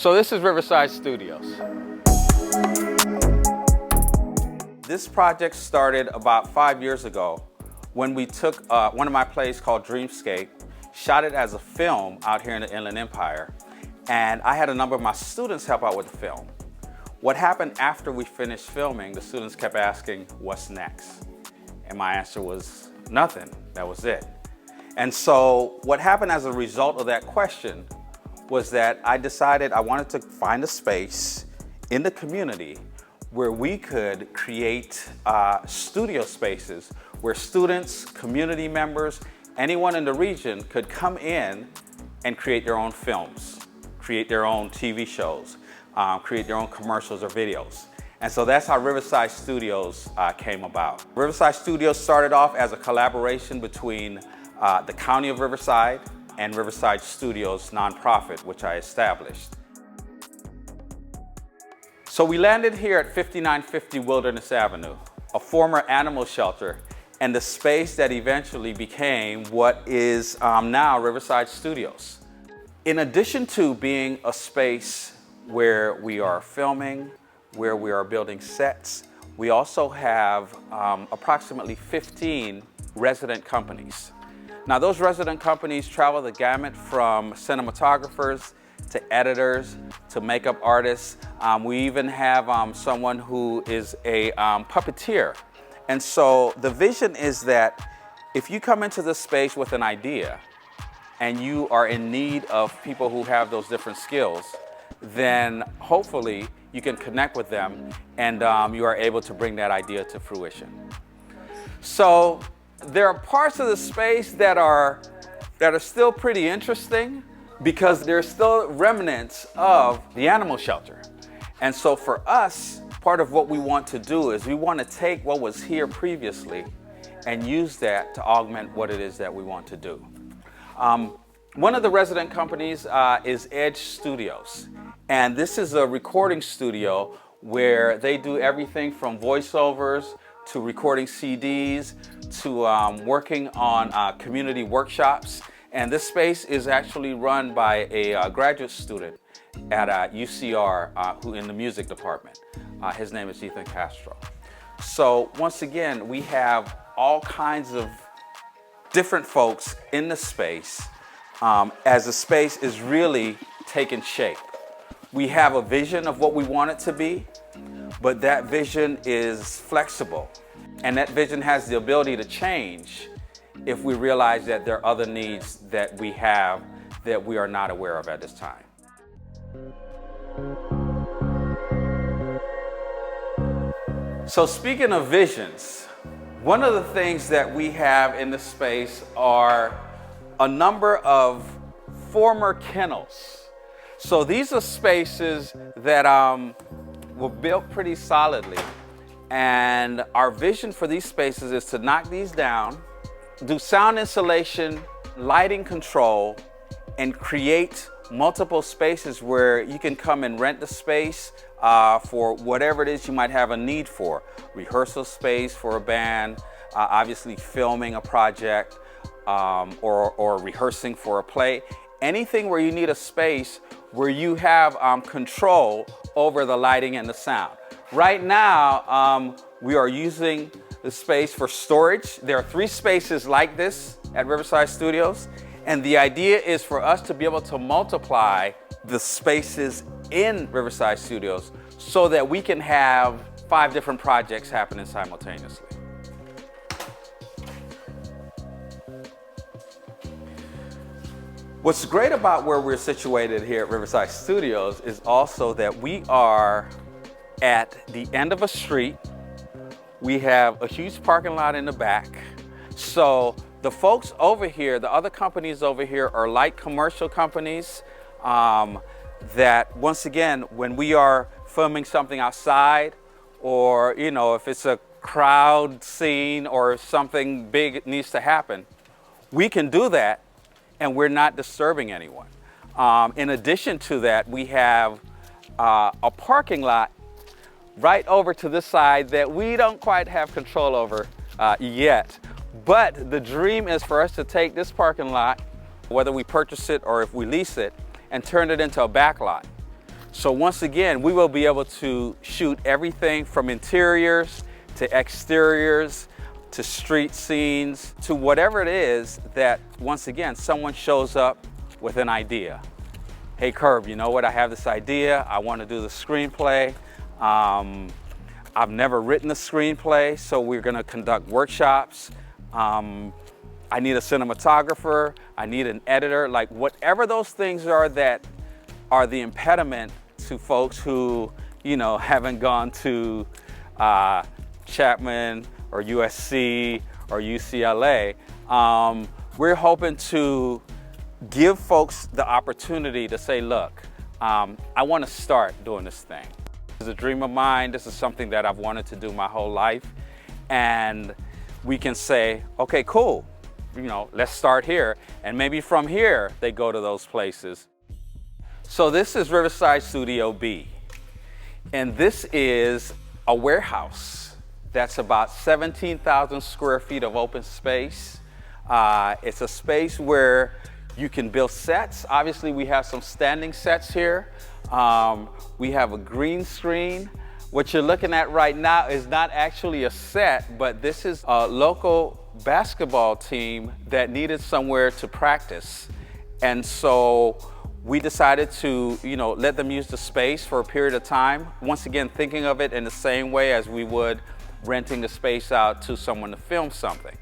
So this is Riverside Studios. This project started about 5 years ago when we took one of my plays called Dreamscape, shot it as a film out here in the Inland Empire, and I had a number of my students help out with the film. What happened after we finished filming, the students kept asking, what's next? And my answer was nothing, that was it. And so what happened as a result of that question was that I decided I wanted to find a space in the community where we could create studio spaces where students, community members, anyone in the region could come in and create their own films, create their own TV shows, create their own commercials or videos. And so that's how Riverside Studios came about. Riverside Studios started off as a collaboration between the County of Riverside and Riverside Studios nonprofit, which I established. So we landed here at 5950 Wilderness Avenue, a former animal shelter, and the space that eventually became what is now Riverside Studios. In addition to being a space where we are filming, where we are building sets, we also have approximately 15 resident companies. Now those resident companies travel the gamut from cinematographers to editors to makeup artists. We even have someone who is a puppeteer. And so the vision is that if you come into this space with an idea and you are in need of people who have those different skills, then hopefully you can connect with them and you are able to bring that idea to fruition. So there are parts of the space that are still pretty interesting because there's still remnants of the animal shelter. And so for us, part of what we want to do is we want to take what was here previously and use that to augment what it is that we want to do. One of the resident companies is Edge Studios. And this is a recording studio where they do everything from voiceovers to recording CDs to working on community workshops. And this space is actually run by a graduate student at UCR who in the music department. His name is Ethan Castro. So once again, we have all kinds of different folks in the space as the space is really taking shape. We have a vision of what we want it to be, but that vision is flexible. And that vision has the ability to change if we realize that there are other needs that we have that we are not aware of at this time. So speaking of visions, one of the things that we have in the space are a number of former kennels. So these are spaces that were built pretty solidly. And our vision for these spaces is to knock these down, do sound insulation, lighting control, and create multiple spaces where you can come and rent the space for whatever it is you might have a need for. Rehearsal space for a band, obviously filming a project, or rehearsing for a play. Anything where you need a space where you have control over the lighting and the sound. Right now, we are using the space for storage. There are 3 spaces like this at Riverside Studios, and the idea is for us to be able to multiply the spaces in Riverside Studios so that we can have 5 different projects happening simultaneously. What's great about where we're situated here at Riverside Studios is also that we are at the end of a street. We have a huge parking lot in the back. So the folks over here, the other companies over here are light commercial companies that, once again, when we are filming something outside, or if it's a crowd scene or something big needs to happen, we can do that and we're not disturbing anyone. In addition to that, we have a parking lot right over to this side that we don't quite have control over yet. But the dream is for us to take this parking lot, whether we purchase it or if we lease it, and turn it into a back lot. So once again, we will be able to shoot everything from interiors to exteriors to street scenes to whatever it is that, once again, someone shows up with an idea. Hey Curb, you know what, I have this idea, I want to do the screenplay. I've never written a screenplay, so we're going to conduct workshops. I need a cinematographer, I need an editor, like whatever those things are that are the impediment to folks who, you know, haven't gone to Chapman or USC or UCLA. We're hoping to give folks the opportunity to say, look, I want to start doing this thing. This is a dream of mine. This is something that I've wanted to do my whole life. And we can say, okay, cool. You know, let's start here. And maybe from here, they go to those places. So this is Riverside Studio B. And this is a warehouse that's about 17,000 square feet of open space. It's a space where you can build sets. Obviously, we have some standing sets here. We have a green screen. What you're looking at right now is not actually a set, but this is a local basketball team that needed somewhere to practice. And so we decided to, you know, let them use the space for a period of time. Once again, thinking of it in the same way as we would renting the space out to someone to film something.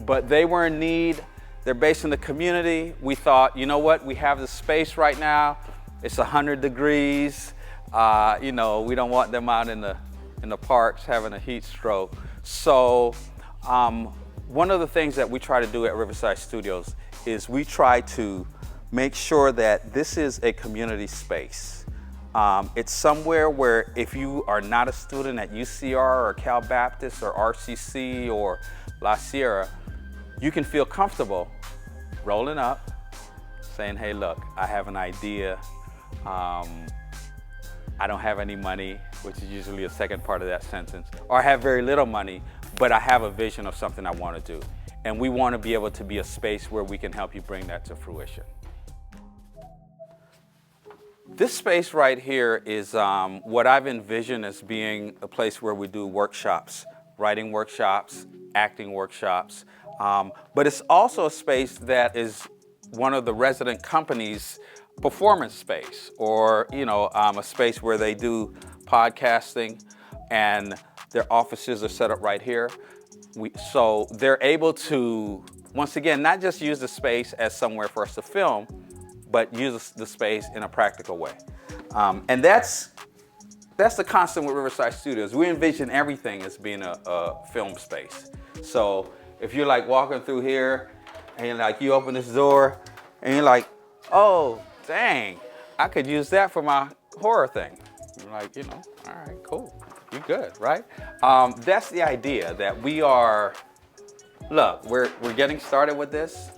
But they were in need. They're based in the community. We thought, you know what, we have the space right now. It's 100 degrees. You know, we don't want them out in the parks having a heat stroke. So one of the things that we try to do at Riverside Studios is we try to make sure that this is a community space. It's somewhere where if you are not a student at UCR or Cal Baptist or RCC or La Sierra, you can feel comfortable rolling up, saying, hey, look, I have an idea. I don't have any money, which is usually a second part of that sentence, or I have very little money, but I have a vision of something I want to do. And we want to be able to be a space where we can help you bring that to fruition. This space right here is what I've envisioned as being a place where we do workshops, writing workshops, acting workshops. But it's also a space that is one of the resident companies' performance space, or you know, a space where they do podcasting, and their offices are set up right here. So they're able to, once again, not just use the space as somewhere for us to film, but use the space in a practical way. And that's the constant with Riverside Studios. We envision everything as being a film space. So if you're like walking through here and like you open this door and you're like, oh, dang, I could use that for my horror thing. You're like, you know, all right, cool, you're good, right? That's the idea, that we are, look, we're getting started with this.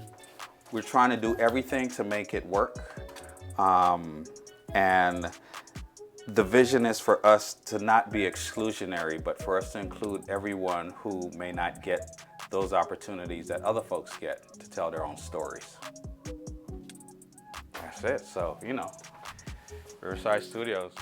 We're trying to do everything to make it work. And the vision is for us to not be exclusionary, but for us to include everyone who may not get those opportunities that other folks get to tell their own stories. That's it. So, you know, Riverside Studios.